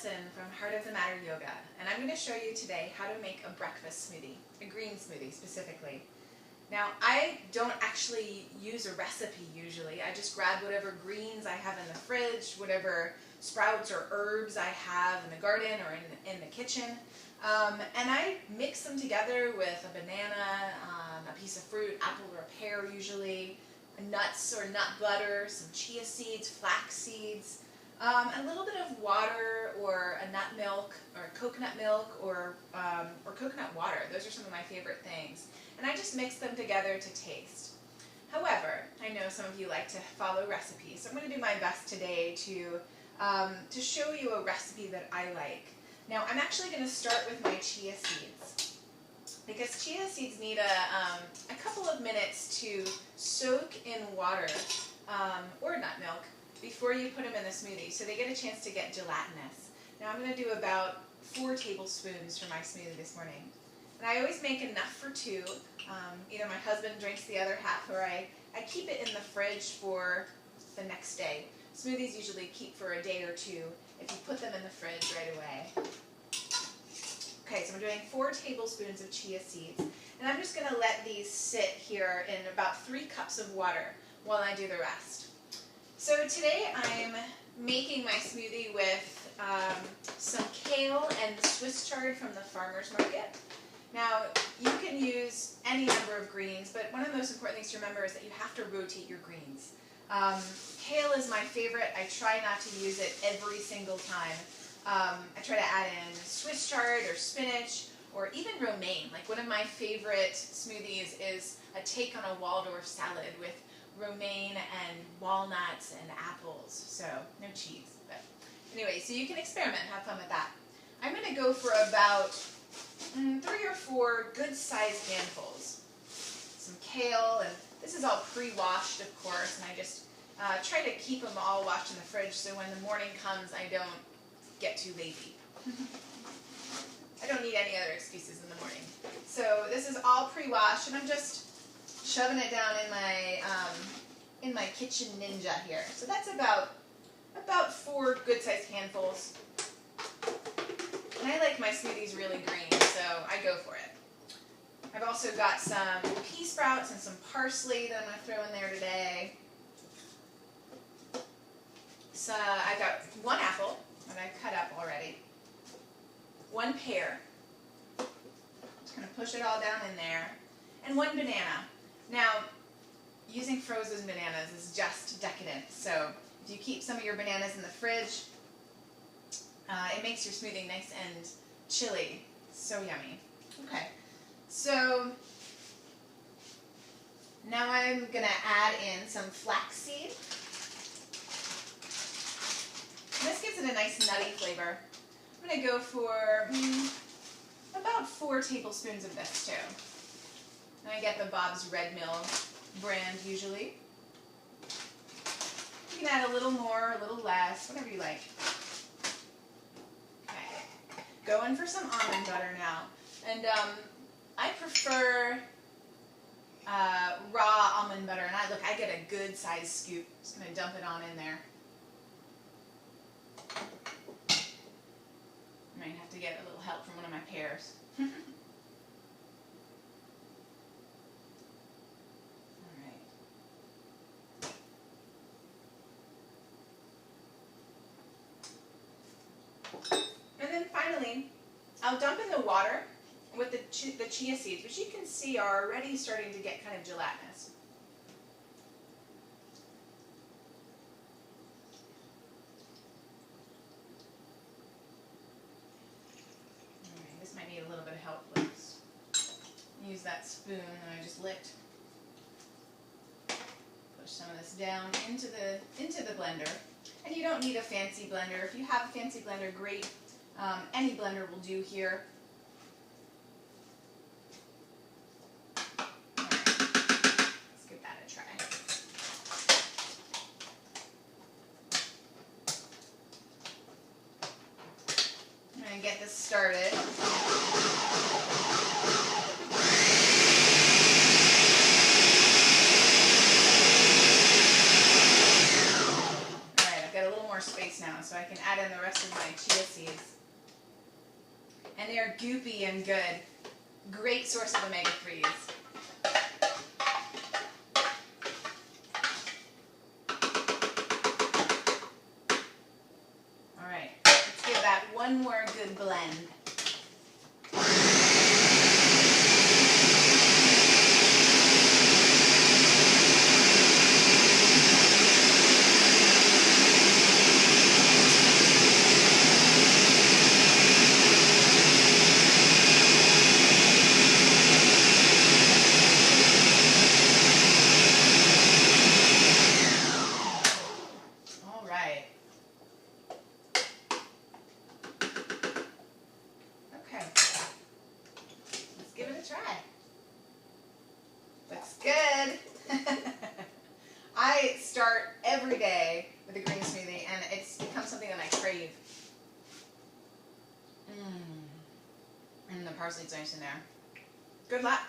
Allison from Heart of the Matter Yoga, and I'm going to show you today how to make a breakfast smoothie, a green smoothie specifically. Now, I don't actually use a recipe usually. I just grab whatever greens I have in the fridge, whatever sprouts or herbs I have in the garden or in the kitchen, and I mix them together with a banana, a piece of fruit, apple or a pear usually, nuts or nut butter, some chia seeds, flax seeds, a little bit of water or a nut milk or coconut milk or coconut water. Those are some of my favorite things. And I just mix them together to taste. However, I know some of you like to follow recipes, so I'm going to do my best today to show you a recipe that I like. Now, I'm actually going to start with my chia seeds, because chia seeds need a couple of minutes to soak in water or nut milk before you put them in the smoothie, so they get a chance to get gelatinous. Now I'm going to do about 4 tablespoons for my smoothie this morning. And I always make enough for 2. Either my husband drinks the other half, or I keep it in the fridge for the next day. Smoothies usually keep for a day or 2 if you put them in the fridge right away. Okay, so I'm doing 4 tablespoons of chia seeds, and I'm just going to let these sit here in about 3 cups of water while I do the rest. So today I'm making my smoothie with some kale and Swiss chard from the farmer's market. Now, you can use any number of greens, but one of the most important things to remember is that you have to rotate your greens. Kale is my favorite. I try not to use it every single time. I try to add in Swiss chard or spinach or even romaine. Like, one of my favorite smoothies is a take on a Waldorf salad with romaine and walnuts and apples. So, no cheese. But anyway, so you can experiment and have fun with that. I'm going to go for about 3 or 4 good-sized handfuls. Some kale, and this is all pre-washed, of course, and I just try to keep them all washed in the fridge so when the morning comes I don't get too lazy. I don't need any other excuses in the morning. So this is all pre-washed, and I'm just shoving it down in my kitchen ninja here. So that's about 4 good-sized handfuls. And I like my smoothies really green, so I go for it. I've also got some pea sprouts and some parsley that I'm going to throw in there today. So I've got 1 apple that I've cut up already, 1 pear. Just going to push it all down in there, and 1 banana. Now, using frozen bananas is just decadent, so if you keep some of your bananas in the fridge, it makes your smoothie nice and chilly. So yummy. Okay, so now I'm going to add in some flaxseed. This gives it a nice nutty flavor. I'm going to go for about 4 tablespoons of this too. And I get the Bob's Red Mill brand usually. You can add a little more, a little less, whatever you like. Going for some almond butter now, and I prefer raw almond butter, and I get a good sized scoop. Just going to dump it on in there. I might have to get a little help from one of my pears. And then finally, I'll dump in the water with the chia seeds, which you can see are already starting to get kind of gelatinous. Alright, this might need a little bit of help. Let's use that spoon that I just licked. Push some of this down into the blender. And you don't need a fancy blender. If you have a fancy blender, great. Any blender will do here. Right. Let's give that a try. I'm going to get this started. Alright, I've got a little more space now, so I can add in the rest of of my chia seeds. And they are goopy and good. Great source of omega-3s. Alright, let's give that one more good blend. Give it a try. Looks good. I start every day with a green smoothie, and it's become something that I crave. And the parsley's nice in there. Good luck.